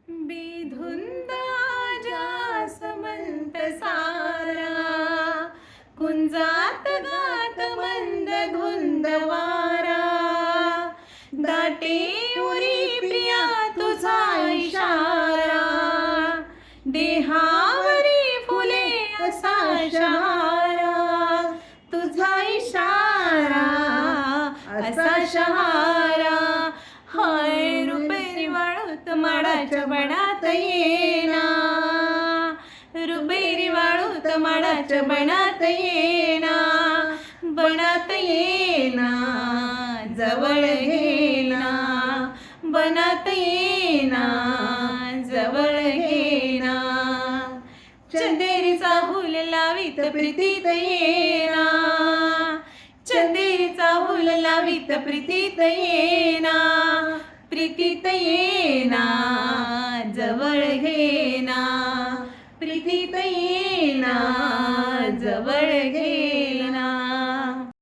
बेधुंदा जासवंत सारा, कुंजात गात मंद धुंद वारा, दाटे उरी प्रिया तुझा इशारा, देहावरी फुले असा शहारा, तुझा इशारा असा शहारा. हाय रुपेरी वाळूत माडाच्या बनात येना, रुपेरी वाळूत माडाच्या बनात येना, बनात येना जवळ घेना, बनात येना जवळ घेना. चंदेरीचा हुल लावीत प्रीतीत येना, चंदेरीचा हुल लावीत प्रीतीत येना, प्रीतीत येना जवळ घेना, प्रीतीत येना जवळ घेना.